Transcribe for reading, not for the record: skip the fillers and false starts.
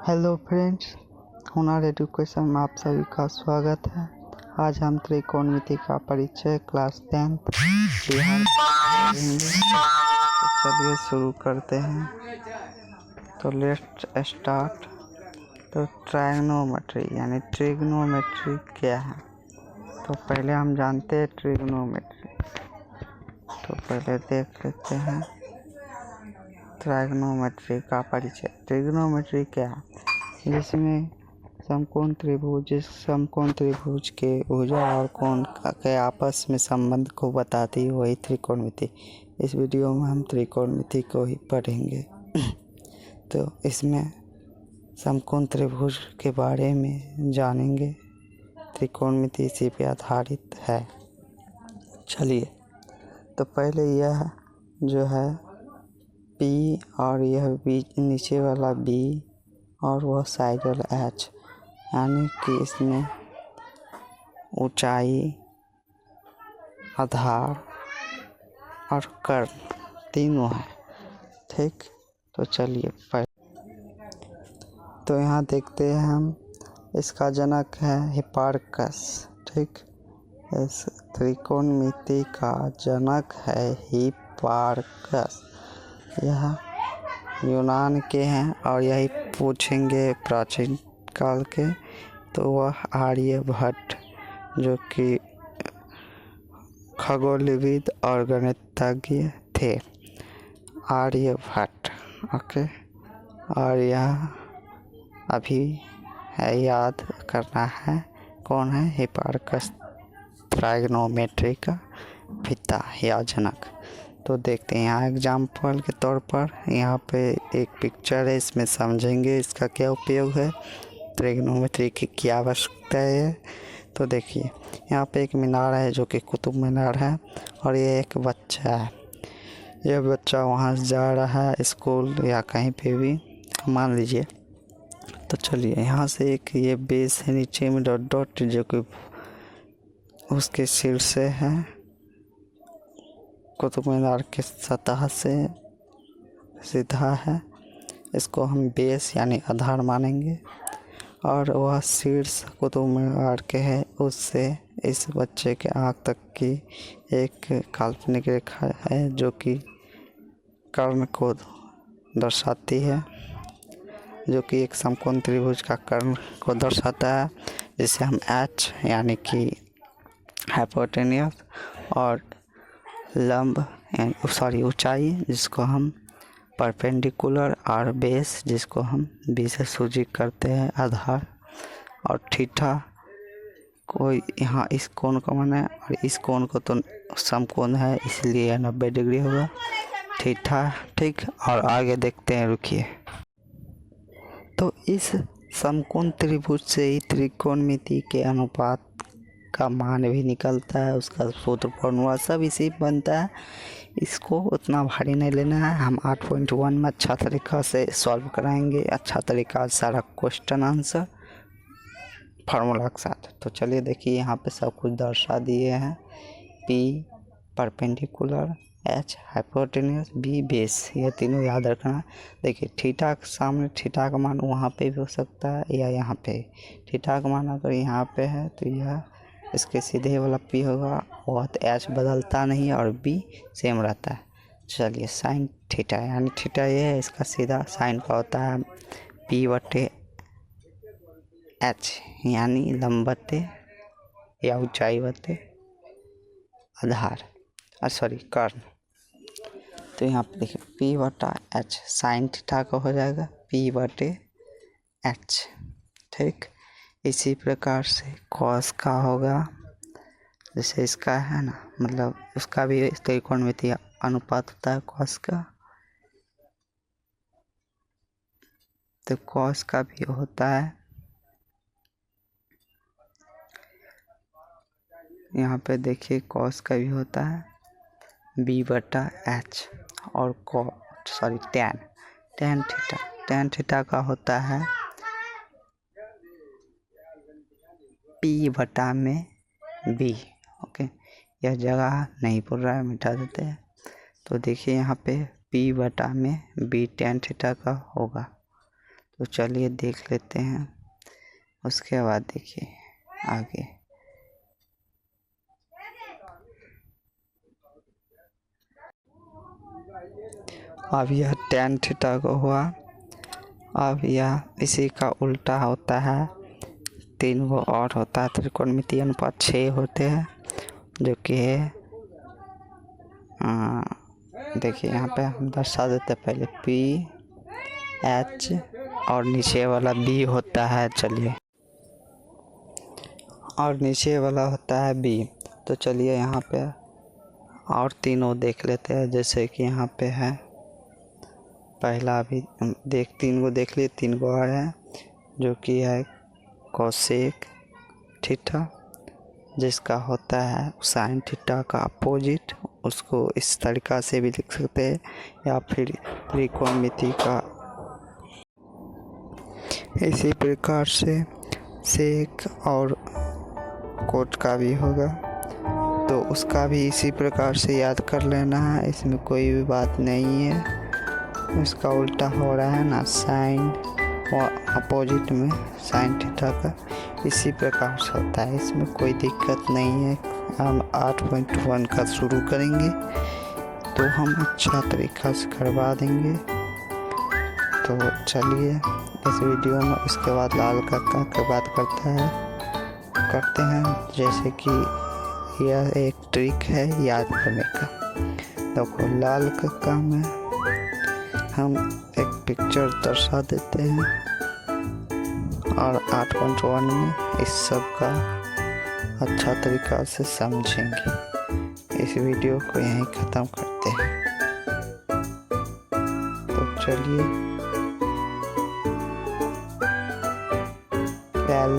Hello friends, हुनर education में आप सभी का स्वागत है। आज हम त्रिकोणमिति का परिचय क्लास 10th बिहार पढ़ेंगे। तो चलिए शुरू करते हैं। तो लेट्स स्टार्ट। तो ट्रायगोनोमेट्री यानी ट्रिग्नोमेट्री क्या है? तो पहले हम जानते हैं ट्रिग्नोमेट्री। तो पहले देख लेते हैं ट्रायगोनोमेट्री का परिचय। ट्रिग्नोमेट्री क्या है? जिसमें समकोण त्रिभुज के भुजा और कोण के आपस में संबंध को बताती है वही त्रिकोणमिति। इस वीडियो में हम त्रिकोणमिति को ही पढ़ेंगे। तो इसमें समकोण त्रिभुज के बारे में जानेंगे। त्रिकोणमिति इसी पे आधारित है। चलिए, तो पहले यह जो है P और यह बीच नीचे वाला B और वह साइड वाला H, यानी कि इसमें ऊंचाई, आधार और कर्ण तीनों है। ठीक, तो चलिए तो यहाँ देखते हैं हम। इसका जनक है हिपार्कस। ठीक, इस त्रिकोणमिति का जनक है हिपार्कस। यह यूनान के हैं और यही पूछेंगे प्राचीन काल के। तो वह आर्यभट्ट, जो कि खगोलविद और गणितज्ञ थे, आर्यभट्ट। ओके, और यह अभी है, याद करना है कौन है हिपार्कस, ट्रायगोनोमेट्री का पिता या जनक। तो देखते हैं यहाँ एग्जाम्पल के तौर पर यहाँ पे एक पिक्चर है, इसमें समझेंगे इसका क्या उपयोग है, ट्रिग्नोमेट्री की क्या आवश्यकता है। तो देखिए यहाँ पे एक मीनार है जो कि कुतुब मीनार है, और ये एक बच्चा है। यह बच्चा वहाँ से जा रहा है स्कूल या कहीं पे भी, मान लीजिए। तो चलिए, यहाँ से एक ये बेस है, नीचे में डॉट डॉट जो कि उसके सिर से है, कुतुब मीनार के सतह से सीधा है। इसको हम बेस यानी आधार मानेंगे। और वह शीर्ष कुतुब मीनार के है, उससे इस बच्चे के आँख तक की एक काल्पनिक रेखा है जो कि कर्ण को दर्शाती है, जो कि एक समकोण त्रिभुज का कर्ण को दर्शाता है, जिसे हम H यानी कि हाइपोटेन्यूस और लंब यानी ऊंचाई जिसको हम परपेंडिकुलर और बेस जिसको हम B से सूचित करते हैं आधार, और थीटा को यहाँ इस कोण को माना है, और इस कोण को तो समकोण है इसलिए 90 डिग्री होगा थीटा। ठीक, और आगे देखते हैं, रुकिए। तो इस समकोण त्रिभुज से ही त्रिकोणमिति के अनुपात का मान भी निकलता है, उसका सूत्र फॉर्मूला सब इसी बनता है। इसको उतना भारी नहीं लेना है। हम 8.1 में अच्छा तरीका से सॉल्व कराएंगे, अच्छा तरीका से सारा क्वेश्चन आंसर फार्मूला के साथ। तो चलिए देखिए, यहाँ पे सब कुछ दर्शा दिए हैं। P perpendicular, H hypotenuse, B base, ये तीनों याद रखना। देखिए थीटा के सामने थीटा का मान वहाँ पे भी हो सकता है या यहाँ पे। थीटा का मान अगर यहाँ पे है तो यह इसके सीधे वाला P होगा, वह तो H बदलता नहीं और B सेम रहता है। चलिए साइन थीटा यानी थीटा ये है, इसका सीधा साइन का होता है P/H यानी लंबते या ऊंचाई बटे आधार, कर्ण। तो यहाँ पे देखिए P/H साइन थीटा का हो जाएगा P/H। ठीक, इसी प्रकार से कॉस का होगा, जैसे इसका है ना, मतलब उसका भी त्रिकोणमिति अनुपात होता है कॉस का। तो कॉस का भी होता है, यहाँ पे देखिए कॉस का भी होता है B/H, और टैन थीटा का होता है P/B। ओके, यह जगह नहीं पड़ रहा है, मिटा देते हैं। तो देखिए यहाँ पे P/B टैन थीटा का होगा। तो चलिए देख लेते हैं, उसके बाद देखिए आगे। अब यह tan थीटा को हुआ। अब यह इसी का उल्टा होता है, 3 गो और होता है, त्रिकोणमितीय अनुपात 6 होते हैं, जो कि है देखिए यहाँ पे हम दर्शा देते हैं पहले PH और नीचे वाला B होता है। चलिए, और नीचे वाला होता है B। तो चलिए यहाँ पे और तीनों देख लेते हैं, जैसे कि यहाँ पे है पहला भी 3 गो देख लिए, 3 गो और है, जो कि है कोसेक थीटा, जिसका होता है साइन थीटा का अपोजिट। उसको इस तरीक़ा से भी लिख सकते हैं, या फिर त्रिकोणमिति का इसी प्रकार से सेक और कोट का भी होगा, तो उसका भी इसी प्रकार से याद कर लेना है, इसमें कोई भी बात नहीं है। इसका उल्टा हो रहा है ना, साइन और अपोजिट में साइन थीटा का इसी प्रकार से होता है, इसमें कोई दिक्कत नहीं है। हम 8.1 का शुरू करेंगे तो हम अच्छा तरीक़ा से करवा देंगे। तो चलिए इस वीडियो में उसके बाद लाल कक्का की बात करते हैं, जैसे कि यह एक ट्रिक है याद करने का। देखो, लाल कक्का में हम एक पिक्चर दर्शा देते हैं, और 8.1 में इस सब का अच्छा तरीक़ा से समझेंगे। इस वीडियो को यहीं ख़त्म करते हैं। तो चलिए, LAL